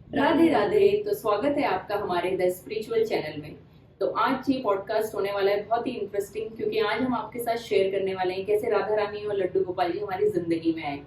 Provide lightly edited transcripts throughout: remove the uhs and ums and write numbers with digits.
राधे राधे। तो स्वागत है आपका हमारे द स्पिरिचुअल चैनल में। तो आज ये पॉडकास्ट होने वाला है बहुत ही इंटरेस्टिंग, क्योंकि आज हम आपके साथ शेयर करने वाले हैं कैसे राधा रानी और लड्डू गोपाल जी हमारी जिंदगी में आए।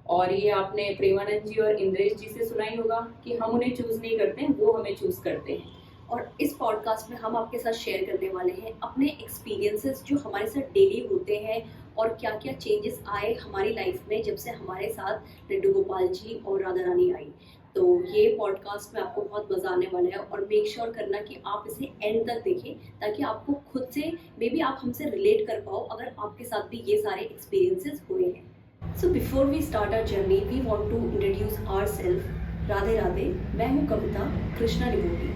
और ये आपने प्रेमानंद जी और इंद्रेश जी से सुना ही होगा कि हम उन्हें चूज नहीं करते हैं, वो हमें चूज करते हैं। और इस पॉडकास्ट में हम आपके साथ शेयर करने वाले हैं अपने एक्सपीरियंसेस जो हमारे साथ डेली होते हैं और क्या क्या चेंजेस आए हमारी लाइफ में जब से हमारे साथ लड्डू गोपाल जी और राधा रानी आई। तो ये पॉडकास्ट में आपको बहुत मज़ा आने वाला है और मेक श्योर करना कि आप इसे एंड तक देखें ताकि आपको खुद से मे बी आप हमसे रिलेट कर पाओ अगर आपके साथ भी ये सारे एक्सपीरियंसेस हुए हैं। So before we start our journey we want to introduce ourselves. Radhe Radhe, मैं हूँ Kavita, Krishna devotee.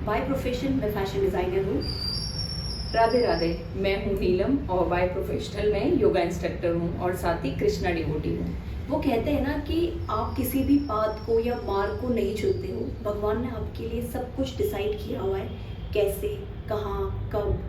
By profession मैं फैशन डिज़ाइनर हूँ। राधे राधे, मैं हूँ नीलम और बाय प्रोफेशनल मैं योगा इंस्ट्रक्टर हूँ और साथ ही कृष्णा डिवोटी हूँ। वो कहते हैं ना कि आप किसी भी पाथ को या मार्ग को नहीं चुनते हो, भगवान ने आपके लिए सब कुछ डिसाइड किया हुआ है, कैसे, कहाँ, कब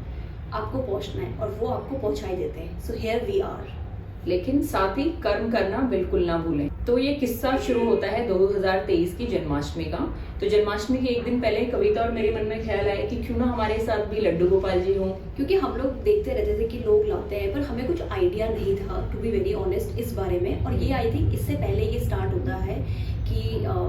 आपको पहुँचना है और वो आपको पहुँचाई देते हैं। So here we are. लेकिन साथ ही कर्म करना बिल्कुल ना भूलें। तो ये किस्सा शुरू होता है 2023 की जन्माष्टमी का। तो जन्माष्टमी के एक दिन पहले कविता और मेरे मन में ख्याल आया कि क्यों ना हमारे साथ भी लड्डू गोपाल जी हों, क्योंकि हम लोग देखते रहते थे कि लोग लाते हैं पर हमें कुछ आइडिया नहीं था टू बी वेरी ऑनेस्ट इस बारे में। और ये आई थिंक इससे पहले ये स्टार्ट होता है कि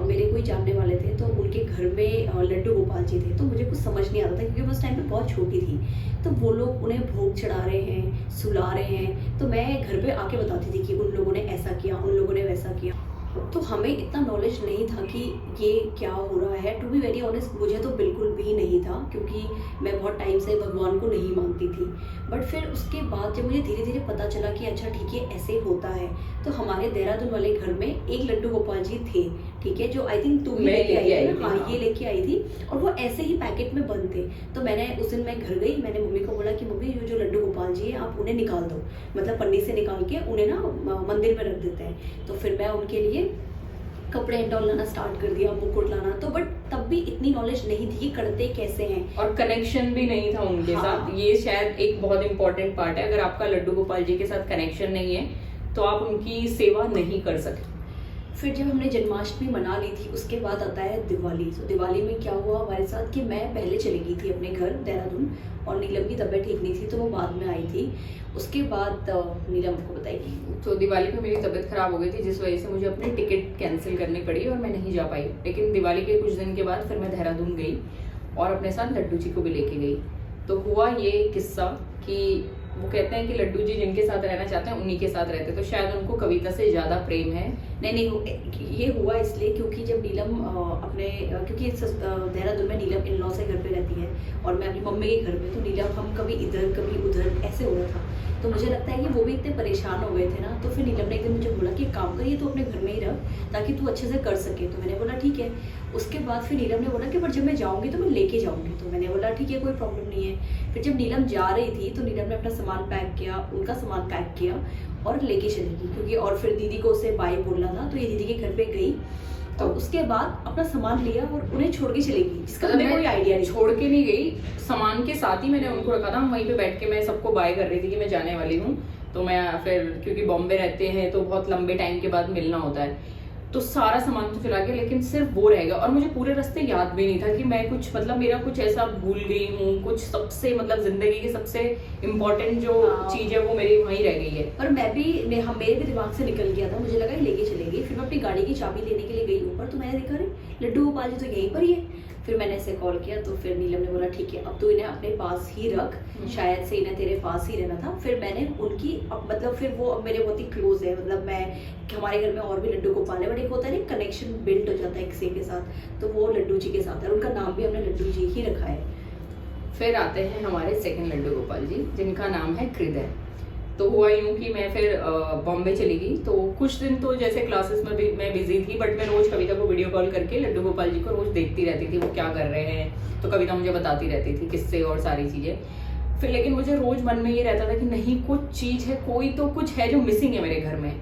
मेरे कोई जानने वाले थे तो उनके घर में लड्डू गोपाल जी थे। तो मुझे कुछ समझ नहीं आता था क्योंकि मैं उस टाइम पे बहुत छोटी थी। तो वो लोग उन्हें भोग चढ़ा रहे हैं, सुला रहे हैं, तो मैं घर पे आके बताती थी कि उन लोगों ने ऐसा किया, उन लोगों ने वैसा किया। तो हमें इतना नॉलेज नहीं था कि ये क्या हो रहा है। टू बी वेरी ऑनेस्ट मुझे तो बिल्कुल भी नहीं था क्योंकि मैं बहुत टाइम से भगवान को नहीं मानती थी। बट फिर उसके बाद जब मुझे धीरे धीरे पता चला कि अच्छा ठीक है ऐसे होता है, तो हमारे देहरादून वाले घर में एक लड्डू गोपाल जी थे, ठीक है, जो आई थिंक तू भी लेके आई थी। हाँ, ये लेके आई थी और वो ऐसे ही पैकेट में बंद थे। तो मैंने उस दिन मैं घर गई, मैंने मम्मी को बोला कि मम्मी जो लड्डू गोपाल जी है आप उन्हें निकाल दो, मतलब पन्नी से निकाल के उन्हें ना मंदिर में रख देते हैं। तो फिर मैं उनके लिए कपड़े एंड ऑल लाना स्टार्ट कर दिया, मुकुट लाना। तो बट तब भी इतनी नॉलेज नहीं थी कि करते कैसे हैं और कनेक्शन भी नहीं था उनके साथ। ये शायद एक बहुत इंपॉर्टेंट पार्ट है। अगर आपका लड्डू गोपाल जी के साथ कनेक्शन नहीं है तो आप उनकी सेवा नहीं कर सकते। फिर जब हमने जन्माष्टमी मना ली थी उसके बाद आता है दिवाली। तो दिवाली में क्या हुआ हमारे साथ कि मैं पहले चली गई थी अपने घर देहरादून और नीलम की तबीयत ठीक नहीं थी तो वो बाद में आई थी। उसके बाद नीलम को बताएगी। तो दिवाली में मेरी तबीयत खराब हो गई थी जिस वजह से मुझे अपनी टिकट कैंसिल करनी पड़ी और मैं नहीं जा पाई। लेकिन दिवाली के कुछ दिन के बाद फिर मैं देहरादून गई और अपने साथ लड्डू जी को भी लेके गई। तो हुआ ये किस्सा कि वो कहते हैं कि लड्डू जी जिनके साथ रहना चाहते हैं उन्हीं के साथ रहते, तो शायद उनको कविता से ज्यादा प्रेम है। नहीं, ये हुआ इसलिए क्योंकि जब नीलम अपने क्योंकि देहरादून में नीलम इन लॉ से घर पे रहती है और मैं अपनी मम्मी के घर पे, तो नीलम हम कभी इधर कभी उधर ऐसे हो रहा था। तो मुझे लगता है कि वो भी इतने परेशान हो गए थे ना। तो फिर नीलम ने एक दिन मुझे बोला कि काम करिए तो अपने घर में ही रख ताकि तू अच्छे से कर सके। तो मैंने बोला ठीक है। उसके बाद फिर नीलम ने बोला कि पर जब मैं जाऊँगी तो मैं लेके जाऊँगी। तो मैंने बोला ठीक है, कोई प्रॉब्लम नहीं है। फिर जब नीलम जा रही थी तो नीलम ने अपना सामान पैक किया, उनका सामान पैक किया और लेके चलेगी क्योंकि और फिर दीदी को उसे बाय बोलना था। तो ये दीदी के घर पे गई तो उसके बाद अपना सामान लिया और उन्हें छोड़ के चली गई, जिसका मुझे कोई आइडिया नहीं। छोड़ के नहीं गई, सामान के साथ ही मैंने उनको रखा था। वहीं पे बैठ के मैं सबको बाय कर रही थी कि मैं जाने वाली हूँ। तो मैं फिर क्योंकि बॉम्बे रहते हैं तो बहुत लंबे टाइम के बाद मिलना होता है, तो सारा सामान तो चला गया लेकिन सिर्फ वो रह गया। और मुझे पूरे रास्ते याद भी नहीं था कि मैं कुछ मतलब मेरा कुछ ऐसा भूल गई हूँ, कुछ सबसे मतलब जिंदगी की सबसे इम्पोर्टेंट जो चीज है वो मेरी वहीं रह गई है। और मैं भी मेरे भी दिमाग से निकल गया था, मुझे लगा लेके चलेगी। फिर मैं अपनी गाड़ी की चाबी लेने के लिए गई ऊपर, तो मैंने देखा अरे लड्डू गोपाल जी तो यहीं पर ही है। फिर मैंने इसे कॉल किया तो फिर नीलम ने बोला ठीक है अब तू इन्हें अपने पास ही रख, शायद से इन्हें तेरे पास ही रहना था। फिर मैंने उनकी मतलब फिर वो अब मेरे बहुत ही क्लोज है, मतलब मैं हमारे घर में और भी लड्डू गोपाल है बट एक होता है ना कनेक्शन बिल्ड हो जाता है किसी के साथ, तो वो लड्डू जी के साथ है। उनका नाम भी हमने लड्डू जी ही रखा है। फिर आते हैं हमारे सेकंड लड्डू गोपाल जी जिनका नाम है हृदय। तो हुआ यूं कि मैं फिर बॉम्बे चली गई। तो कुछ दिन तो जैसे क्लासेस में भी मैं बिजी थी बट मैं रोज कविता को वीडियो कॉल करके लड्डू गोपाल जी को रोज देखती रहती थी वो क्या कर रहे हैं। तो कविता मुझे बताती रहती थी किस्से और सारी चीजें। फिर लेकिन मुझे रोज मन में ये रहता था कि नहीं कुछ चीज है, कोई तो कुछ है जो मिसिंग है मेरे घर में।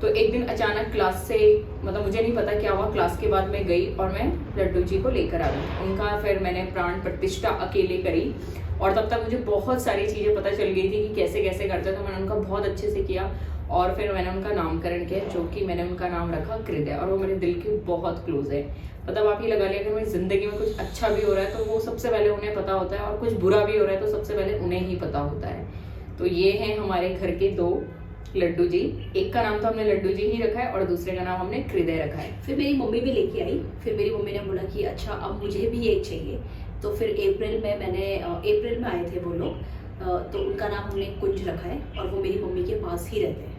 तो एक दिन अचानक क्लास से मतलब मुझे नहीं पता क्या हुआ, क्लास के बाद मैं गई और मैं लड्डू जी को लेकर आ गई। उनका फिर मैंने प्राण प्रतिष्ठा अकेले करी और तब तक मुझे बहुत सारी चीज़ें पता चल गई थी कि कैसे कैसे करते, तो मैंने उनका बहुत अच्छे से किया। और फिर मैंने उनका नामकरण किया, जो कि मैंने उनका नाम रखा कृदय, और वो मेरे दिल के बहुत क्लोज है। मतलब आप ये लगा लिया, अगर मेरी ज़िंदगी में कुछ अच्छा भी हो रहा है तो वो सबसे पहले उन्हें पता होता है, और कुछ बुरा भी हो रहा है तो सबसे पहले उन्हें ही पता होता है। तो ये हैं हमारे घर के 2 लड्डू जी। एक का नाम तो हमने लड्डू जी ही रखा है और दूसरे का नाम हमने कृदय रखा है। फिर मेरी मम्मी भी लेके आई, फिर मेरी मम्मी ने बोला कि अच्छा अब मुझे भी एक चाहिए। तो फिर अप्रैल में आए थे वो लोग, तो उनका नाम हमने कुंज रखा है और वो मेरी मम्मी के पास ही रहते हैं।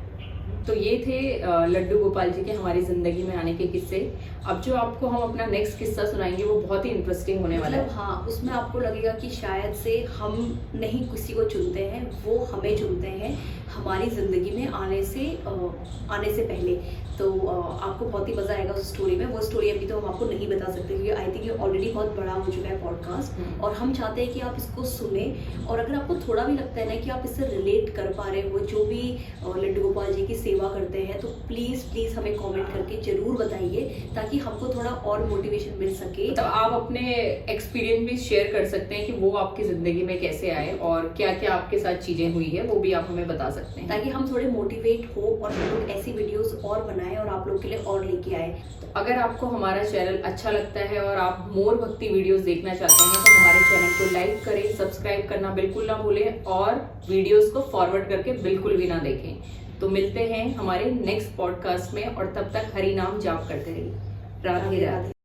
तो ये थे लड्डू गोपाल जी के हमारी ज़िंदगी में आने के किस्से। अब जो आपको हम अपना नेक्स्ट किस्सा सुनाएंगे वो बहुत ही इंटरेस्टिंग होने वाला है। मतलब हाँ, उसमें आपको लगेगा कि शायद से हम नहीं किसी को चुनते हैं, वो हमें चुनते हैं हमारी ज़िंदगी में आने से पहले। तो आपको बहुत ही मज़ा आएगा उस स्टोरी में। वो स्टोरी अभी तो हम आपको नहीं बता सकते क्योंकि आई थिंक ये ऑलरेडी बहुत बड़ा हो चुका है पॉडकास्ट, और हम चाहते हैं कि आप इसको सुने। और अगर आपको थोड़ा भी लगता है ना कि आप इससे रिलेट कर पा रहे हो, जो भी लड्डू गोपाल जी की सेवा करते हैं, तो प्लीज़ हमें कमेंट करके ज़रूर बताइए ताकि हमको थोड़ा और मोटिवेशन मिल सके। तो आप अपने एक्सपीरियंस भी शेयर कर सकते हैं कि वो आपकी ज़िंदगी में कैसे आए और क्या क्या आपके साथ चीज़ें हुई है, वो भी आप हमें बता सकते हैं, ताकि हम थोड़े मोटिवेट हो और हम लोग ऐसी वीडियोस और बनाएं और आप लोग के लिए और लेके आए। तो अगर आपको हमारा चैनल अच्छा लगता है और आप मोर भक्ति वीडियोस देखना चाहते हैं तो हमारे चैनल को लाइक करें, सब्सक्राइब करना बिल्कुल ना भूलें और वीडियोस को फॉरवर्ड करके बिल्कुल भी ना देखें। तो मिलते हैं हमारे नेक्स्ट पॉडकास्ट में, और तब तक हरि नाम जाप करते रहिए। राधे राधे।